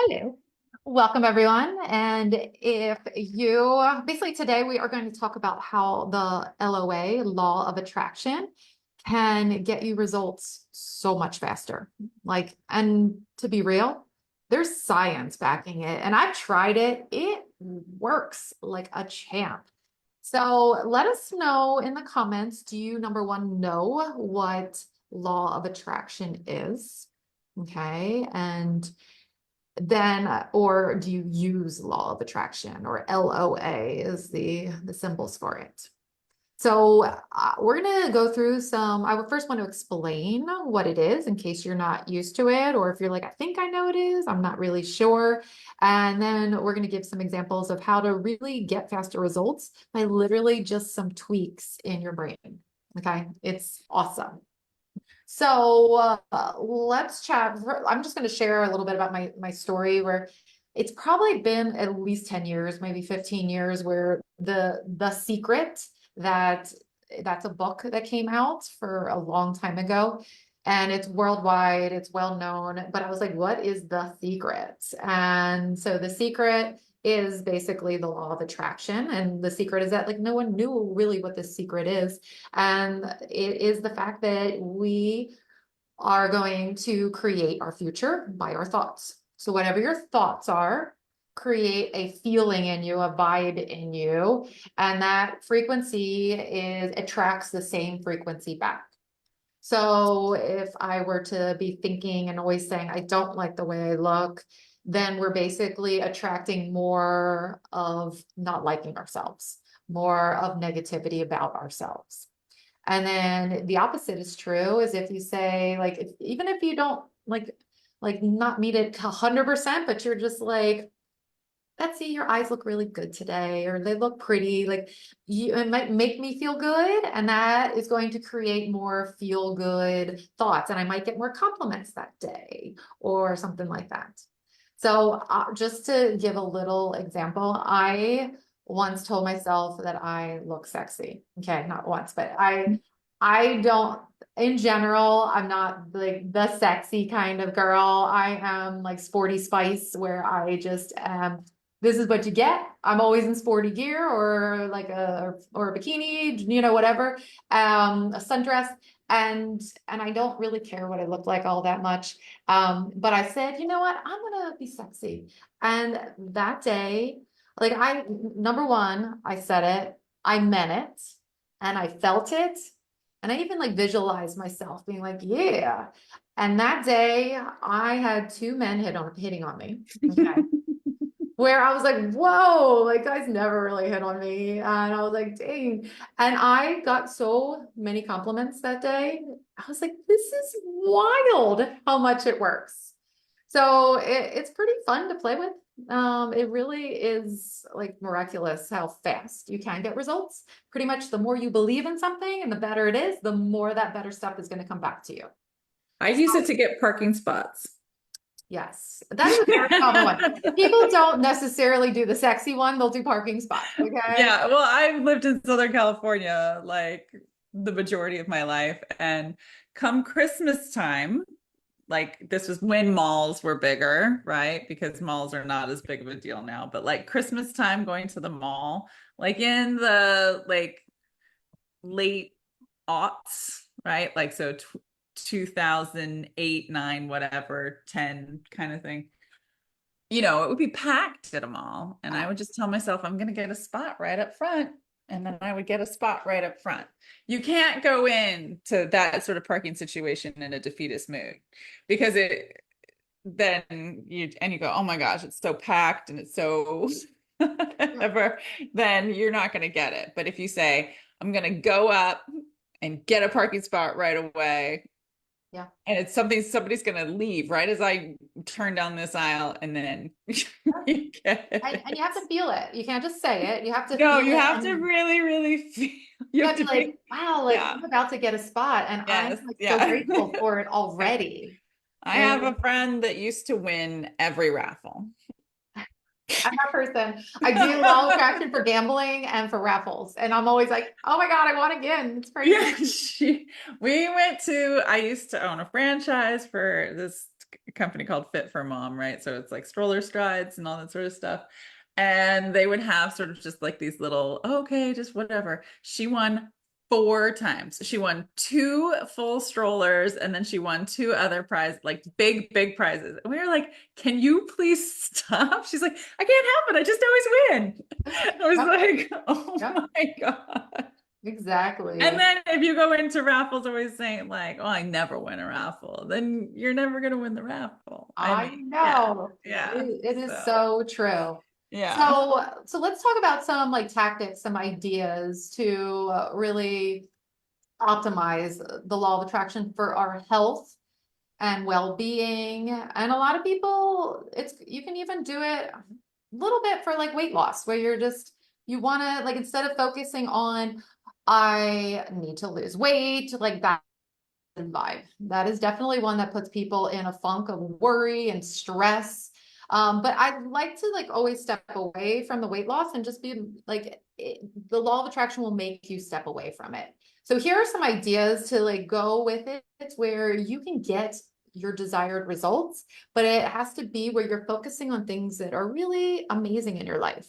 Hello. Welcome, everyone. And if you basically today we are going to talk about how the LOA, law of attraction, can get you results so much faster. And to be real, there's science backing it. And I've tried it. It works like a champ. So let us know in the comments, do you, number one, know what law of attraction is? Okay. And then or do you use law of attraction, or LOA is the symbols for it. So we're going to go through some. I would first want to explain what it is in case you're not used to it, or if you're like, I think I know what it is, I'm not really sure. And then we're going to give some examples of how to really get faster results by literally just some tweaks in your brain. Okay, it's awesome. So let's chat. I'm just going to share a little bit about my story, where it's probably been at least 10 years, maybe 15 years, where the secret that's a book that came out for a long time ago, and it's worldwide, it's well known, but I was like, what is the secret? And so the secret is basically the law of attraction. And the secret is that like no one knew really what the secret is. And it is the fact that we are going to create our future by our thoughts. So whatever your thoughts are, create a feeling in you, a vibe in you, and that frequency attracts the same frequency back. So if I were to be thinking and always saying, I don't like the way I look, then we're basically attracting more of not liking ourselves, more of negativity about ourselves. And then the opposite is true, is if you say, like, even if you don't like not meet it 100%, but you're just like, Betsy, your eyes look really good today, or they look pretty. Like it might make me feel good, and that is going to create more feel good thoughts, and I might get more compliments that day, or something like that. So just to give a little example, I once told myself that I look sexy. Okay, not once, but I don't. In general, I'm not like the sexy kind of girl. I am like sporty spice, where I just am, this is what you get. I'm always in sporty gear, or like a bikini, whatever, a sundress, and I don't really care what I look like all that much. But I said, you know what? I'm gonna be sexy. And that day, like number one, I said it, I meant it, and I felt it, and I even like visualized myself being like, yeah. And that day, I had two men hitting on me. Okay. Where I was like, whoa, like guys never really hit on me. And I was like, dang. And I got so many compliments that day. I was like, this is wild how much it works. So it's pretty fun to play with. It really is like miraculous how fast you can get results. Pretty much the more you believe in something and the better it is, the more that better stuff is going to come back to you. I use it to get parking spots. Yes, that is a very common one. People don't necessarily do the sexy one, they'll do parking spots, okay? Yeah, well, I've lived in Southern California like the majority of my life. And come Christmas time, like this was when malls were bigger, right? Because malls are not as big of a deal now. But like Christmas time, going to the mall, like in the like late aughts, right? Like so 2008, 9, whatever, 10 kind of thing. It would be packed at a mall. And I would just tell myself, I'm going to get a spot right up front. And then I would get a spot right up front. You can't go into that sort of parking situation in a defeatist mood, because you go, oh my gosh, it's so packed and it's so whatever, then you're not going to get it. But if you say, I'm going to go up and get a parking spot right away, Yeah. and it's something somebody's going to leave right as I turn down this aisle, and then you get And it. you have to feel it. You can't just say it. You have to No, feel you it, have to and really, really feel. You you have have to to be like, be, wow, like yeah, I'm about to get a spot, and I'm yes, like so yeah. grateful for it Yeah. already. I have And a friend that used to win every raffle. I'm that person. I do law of attraction for gambling and for raffles. And I'm always like, oh my God, I won again. It's crazy. Yeah, we went to, I used to own a franchise for this company called Fit for Mom, right? So it's like stroller strides and all that sort of stuff. And they would have sort of just like these little, okay, just whatever. She won 4 times. She won 2 full strollers, and then she won 2 other like big prizes. And we were like, can you please stop? She's like, I can't help it. I just always win. I was Yep, like, oh yep, my God. And exactly. then if you go into raffles always saying like, oh, I never win a raffle, then you're never going to win the raffle. I I mean, yeah, know. yeah. It is So, so true. yeah. So let's talk about some like tactics, some ideas to really optimize the law of attraction for our health and well-being. And a lot of people, it's you can even do it a little bit for like weight loss, where you're just you want to like instead of focusing on I need to lose weight, like that vibe. That is definitely one that puts people in a funk of worry and stress. But I'd like to like always step away from the weight loss and just be like the law of attraction will make you step away from it. So here are some ideas to like go with it where you can get your desired results, but it has to be where you're focusing on things that are really amazing in your life.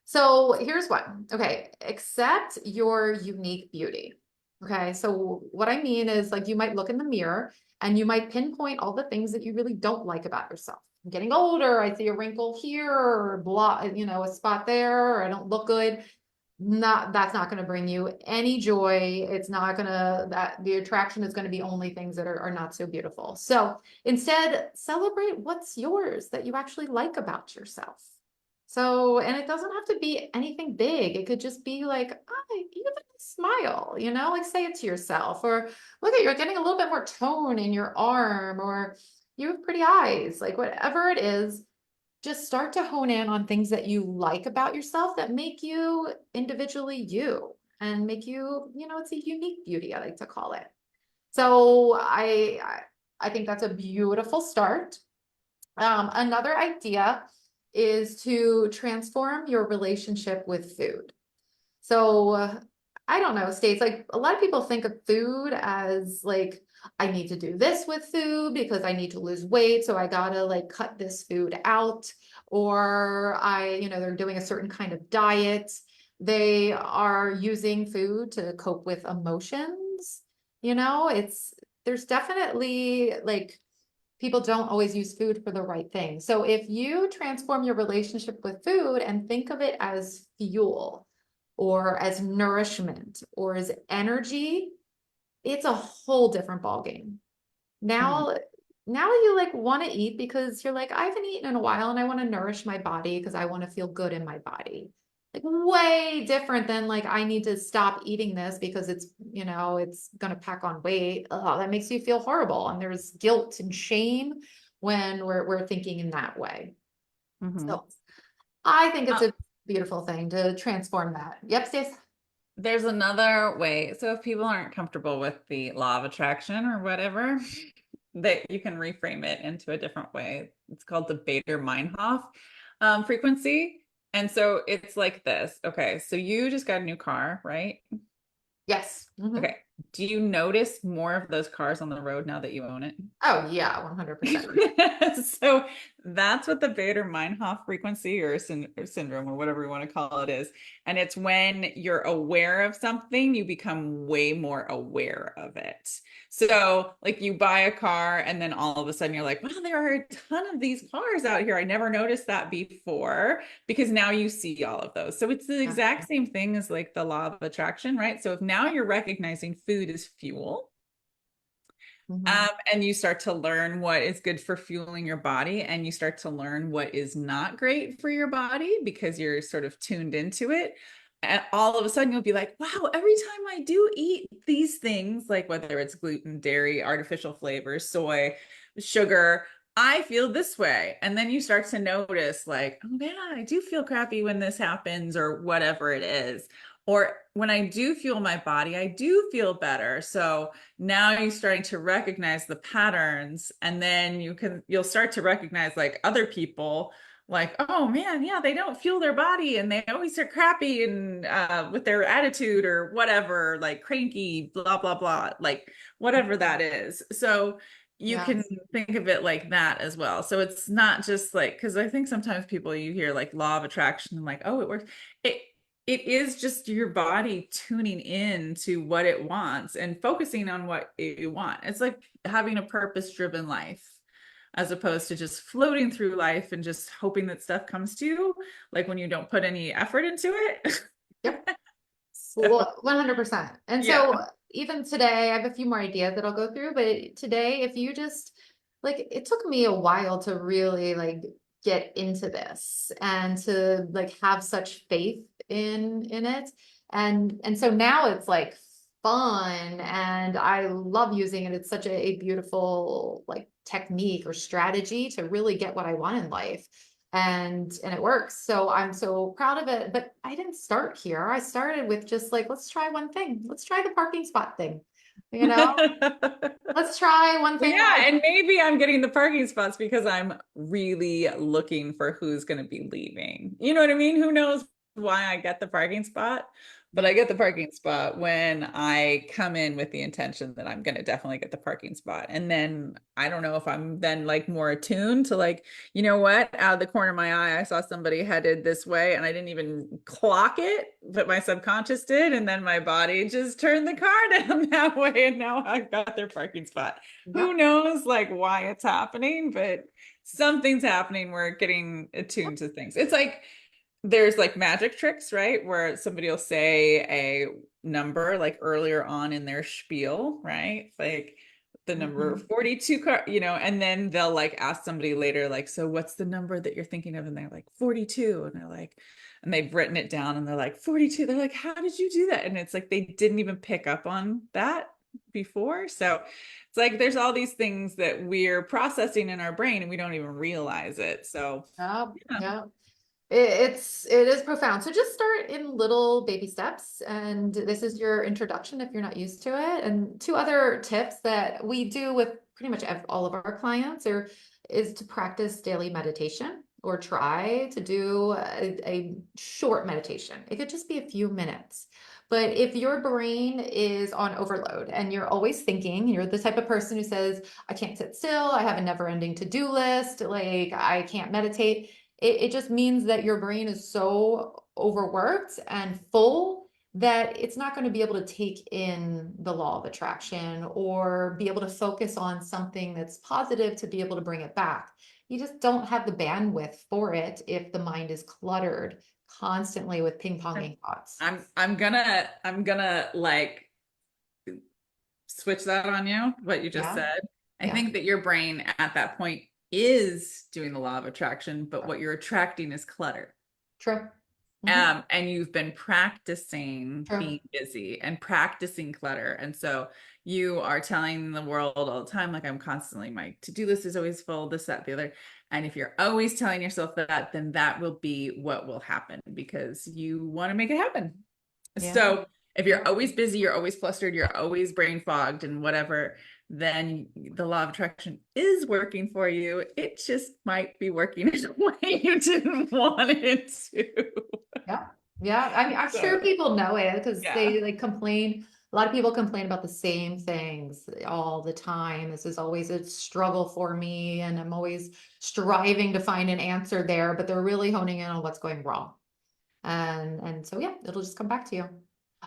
So here's one. Okay, accept your unique beauty. Okay, so what I mean is like you might look in the mirror and you might pinpoint all the things that you really don't like about yourself. I'm getting older, I see a wrinkle here or blah, a spot there, or I don't look good. Not that's not going to bring you any joy. It's not going to that the attraction is going to be only things that are not so beautiful. So instead, celebrate what's yours that you actually like about yourself. So, and it doesn't have to be anything big. It could just be like, oh, you have a smile, like say it to yourself, or look at you're getting a little bit more tone in your arm, or you have pretty eyes, like whatever it is, just start to hone in on things that you like about yourself that make you individually you and make you, it's a unique beauty, I like to call it. So I think that's a beautiful start. Another idea is to transform your relationship with food. So I don't know, states like a lot of people think of food as like, I need to do this with food because I need to lose weight. So I gotta like cut this food out. Or they're doing a certain kind of diet. They are using food to cope with emotions. There's definitely like people don't always use food for the right thing. So if you transform your relationship with food and think of it as fuel or as nourishment or as energy, it's a whole different ballgame. Mhm. Now you like want to eat because you're like, I haven't eaten in a while and I want to nourish my body because I want to feel good in my body. Like way different than like I need to stop eating this because it's gonna pack on weight. Oh, that makes you feel horrible. And there's guilt and shame when we're thinking in that way. Mhm. So I think it's Uh, a beautiful thing to transform that. Yep, Stace. there's another way. So if people aren't comfortable with the law of attraction or whatever, that you can reframe it into a different way. It's called the Bader-Meinhof frequency. And so it's like this. Okay, so you just got a new car, right? Yes. Okay. Do you notice more of those cars on the road now that you own it? Oh yeah, 100%. So that's what the Bader-Meinhof frequency or syndrome or whatever you want to call it is. And it's when you're aware of something, you become way more aware of it. So, like you buy a car and then all of a sudden you're like, wow, there are a ton of these cars out here. I never noticed that before because now you see all of those. So it's the Yeah. exact same thing as like the law of attraction, right? So if now you're recognizing food is fuel, Mhm. and you start to learn what is good for fueling your body, and you start to learn what is not great for your body because you're sort of tuned into it. And all of a sudden, you'll be like, wow, every time I do eat these things, like whether it's gluten, dairy, artificial flavors, soy, sugar, I feel this way. And then you start to notice, like, oh, yeah, I do feel crappy when this happens, or whatever it is. Or when I do fuel my body, I do feel better. So, now you're starting to recognize the patterns, and then you'll start to recognize like other people like, oh man, yeah, they don't fuel their body and they always are crappy and with their attitude or whatever, like cranky, blah blah blah, like whatever that is. So you can Yes. think of it like that as well. So it's not just like, because I think sometimes people you hear like law of attraction and like, oh, it works. It it is just your body tuning in to what it wants and focusing on what you want. It's like having a purpose-driven life as opposed to just floating through life and just hoping that stuff comes to you, like when you don't put any effort into it. Yep. So, 100%. And yeah. so even today, I have a few more ideas that I'll go through, but today, if you just like, it took me a while to really like get into this and to like have such faith in it. And so now it's like fun and I love using it. It's such a beautiful like technique or strategy to really get what I want in life. And it works. So I'm so proud of it. But I didn't start here. I started with just like, let's try one thing. Let's try the parking spot thing. You know, let's try one Well, thing yeah, that and maybe I'm getting the parking spots because I'm really looking for who's going to be leaving. You know what I mean? Who knows why I get the parking spot? But I get the parking spot when I come in with the intention that I'm going to definitely get the parking spot. And then I don't know if I'm then like more attuned to like, you know what? Out of the corner of my eye, I saw somebody headed this way and I didn't even clock it, but my subconscious did. And then my body just turned the car down that way. And now I've got their parking spot. yeah, Who knows like why it's happening, but something's happening. We're getting attuned to things. It's like there's like magic tricks, right? Where somebody will say a number like earlier on in their spiel, right? Like the number mhm, 42 car, and then they'll like ask somebody later, like, so what's the number that you're thinking of? And they're like 42. And they're like, and they've written it down and they're like 42. They're like, how did you do that? And it's like they didn't even pick up on that before. So it's like there's all these things that we're processing in our brain and we don't even realize it. So yeah, yeah. yeah. It is profound. So just start in little baby steps, and this is your introduction if you're not used to it. And two other tips that we do with pretty much all of our clients is to practice daily meditation or try to do a short meditation. It could just be a few minutes. But if your brain is on overload and you're always thinking, you're the type of person who says, I can't sit still, I have a never-ending to-do list, like I can't meditate, it just means that your brain is so overworked and full that it's not going to be able to take in the law of attraction or be able to focus on something that's positive to be able to bring it back. You just don't have the bandwidth for it if the mind is cluttered constantly with ping-ponging thoughts. I'm gonna like switch that on you, what you just Yeah, said. I yeah, think that your brain at that point is doing the law of attraction, but what you're attracting is clutter. true. Hmm. And you've been practicing True. being busy and practicing clutter. And so you are telling the world all the time, like, I'm constantly, my to-do list is always full, this, that, the other. And if you're always telling yourself that, then that will be what will happen because you want to make it happen. Yeah, So if yeah. you're always busy, you're always flustered, you're always brain fogged and whatever, then the law of attraction is working for you. It just might be working in a way you didn't want it to. Yeah. Yeah. I mean, I'm sure So, people know it because yeah. they like complain. A lot of people complain about the same things all the time. This is always a struggle for me, and I'm always striving to find an answer there, but they're really honing in on what's going wrong. And so yeah, it'll just come back to you.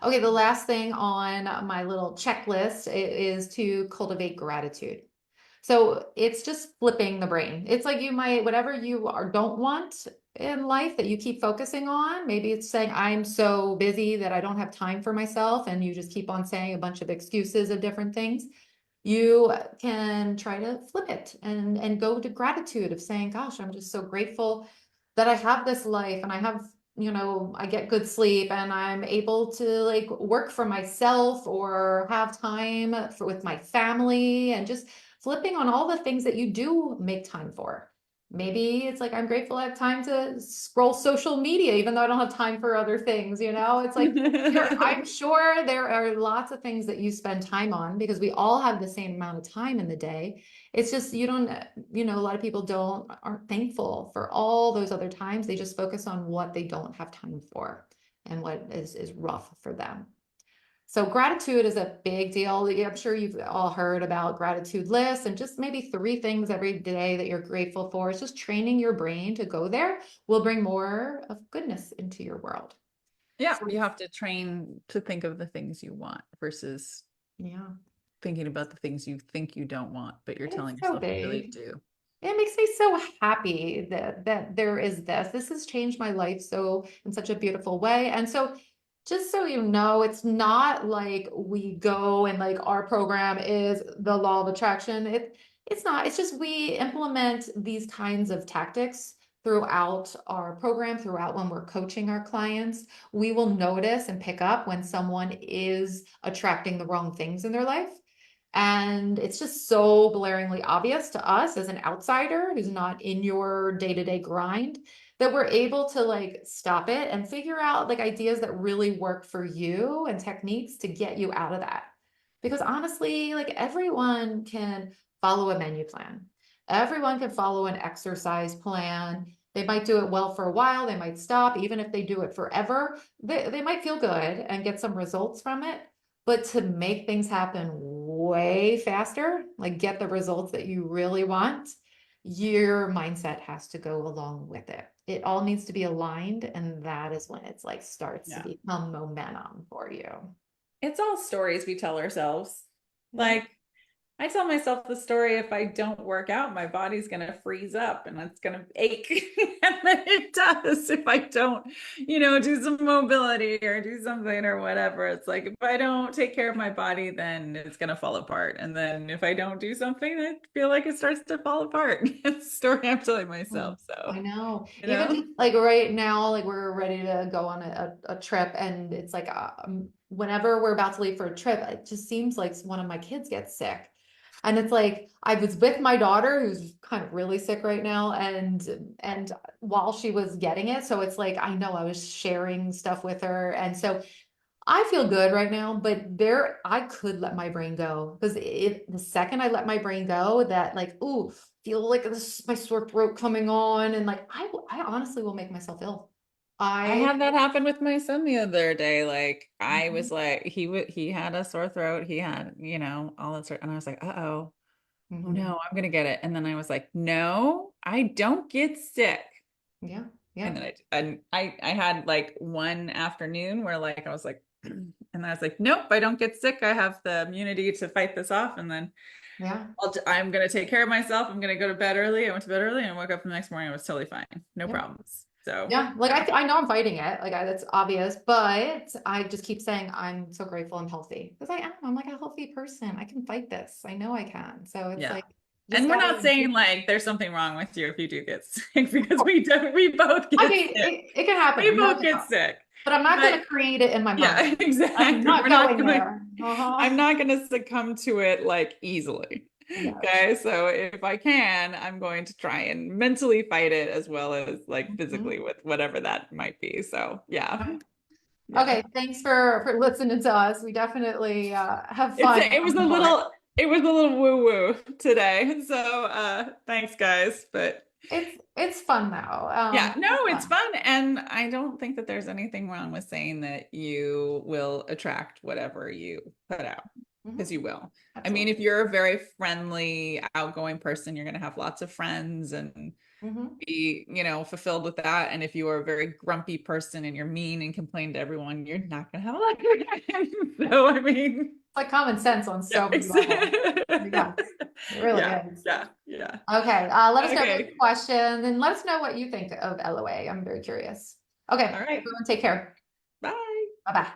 Okay, the last thing on my little checklist is to cultivate gratitude. So it's just flipping the brain. It's like you might, whatever you are, don't want in life that you keep focusing on. Maybe it's saying, I'm so busy that I don't have time for myself. And you just keep on saying a bunch of excuses of different things. You can try to flip it and go to gratitude of saying, gosh, I'm just so grateful that I have this life and I have, I get good sleep and I'm able to like work for myself or have time with my family and just flipping on all the things that you do make time for. Maybe it's like, I'm grateful I have time to scroll social media, even though I don't have time for other things, It's like, I'm sure there are lots of things that you spend time on because we all have the same amount of time in the day. It's just you don't, a lot of people aren't thankful for all those other times. They just focus on what they don't have time for and what is rough for them. So gratitude is a big deal. I'm sure you've all heard about gratitude lists and just maybe 3 things every day that you're grateful for. It's just training your brain to go there will bring more of goodness into your world. Yeah, So you have to train to think of the things you want versus yeah, thinking about the things you think you don't want, but you're it's telling so yourself you really big. do. It makes me so happy that there is this. This has changed my life so in such a beautiful way. And so just so you know, it's not like we go and like our program is the law of attraction. It's not. It's just we implement these kinds of tactics throughout our program, throughout when we're coaching our clients. We will notice and pick up when someone is attracting the wrong things in their life. And it's just so blaringly obvious to us as an outsider who's not in your day-to-day grind that we're able to like stop it and figure out like ideas that really work for you and techniques to get you out of that. Because honestly, like everyone can follow a menu plan. Everyone can follow an exercise plan. They might do it well for a while, they might stop. Even if they do it forever, they might feel good and get some results from it. But to make things happen way faster, like get the results that you really want, your mindset has to go along with it. It all needs to be aligned, and that is when it's like starts to Yeah. become momentum for you. It's all stories we tell ourselves. Yeah. Like, I tell myself the story if I don't work out, my body's going to freeze up and it's going to ache. And then it does if I don't, do some mobility or do something or whatever. It's like if I don't take care of my body, then it's going to fall apart. And then if I don't do something, I feel like it starts to fall apart. It's a story I'm telling Mm, myself. So, I know. you Even know, just like right now, like we're ready to go on a trip, and it's like whenever we're about to leave for a trip, it just seems like one of my kids gets sick. And it's like I was with my daughter who's kind of really sick right now, and while she was getting it, so it's like I know I was sharing stuff with her, and so I feel good right now, but there I could let my brain go because if the second I let my brain go, that like, ooh, feel like this my sore throat coming on, and like I honestly will make myself ill. I I had that happen with my son the other day. Like I was Mhm, like, he had a sore throat. He had, all that sort, and I was like, uh-oh. Oh mhm. no, I'm gonna get it. And then I was like, no, I don't get sick. Yeah, And yeah, then I had like one afternoon where like I was like, and I was like, nope, I don't get sick. I have the immunity to fight this off. And then yeah, I'm gonna take care of myself. I'm gonna go to bed early. I went to bed early and woke up the next morning. I was totally fine. No yeah. problems. So Yeah, like yeah. I know I'm fighting it, like that's obvious, but I just keep saying I'm so grateful I'm healthy because I am. I'm like a healthy person. I can fight this. I know I can. So it's Yeah. like just And we're gotta. not saying like there's something wrong with you if you do get sick because we both I get mean, sick. it can We happen, no both get doubt. sick. But I'm not But going to create it in my mind. yeah, I'm exactly. not going there. I'm Uh-huh. not gonna succumb to it like easily. Yes. Okay. So if I can, I'm going to try and mentally fight it as well as like physically Mhm. with whatever that might be. So yeah. Yeah. Okay, thanks for listening to us. We definitely have It's fun it was on a board. little woo-woo today. So thanks guys. But It's fun though. yeah, no, It's it's fun. fun. And I don't think that there's anything wrong with saying that you will attract whatever you put out, because Mhm. you will. I mean, Absolutely. if you're a very friendly, outgoing person, you're going to have lots of friends and Hmm. be, fulfilled with that. And if you are a very grumpy person and you're mean and complain to everyone, you're not going to have a lot of friends. So, I mean, It's like common sense on yeah. so many levels. Yes, it really Yeah, is. yeah, yeah. Okay, let us know if you have Okay. a question and let us know what you think of LOA. I'm very curious. Okay, All right. everyone take care. Bye. Bye-bye.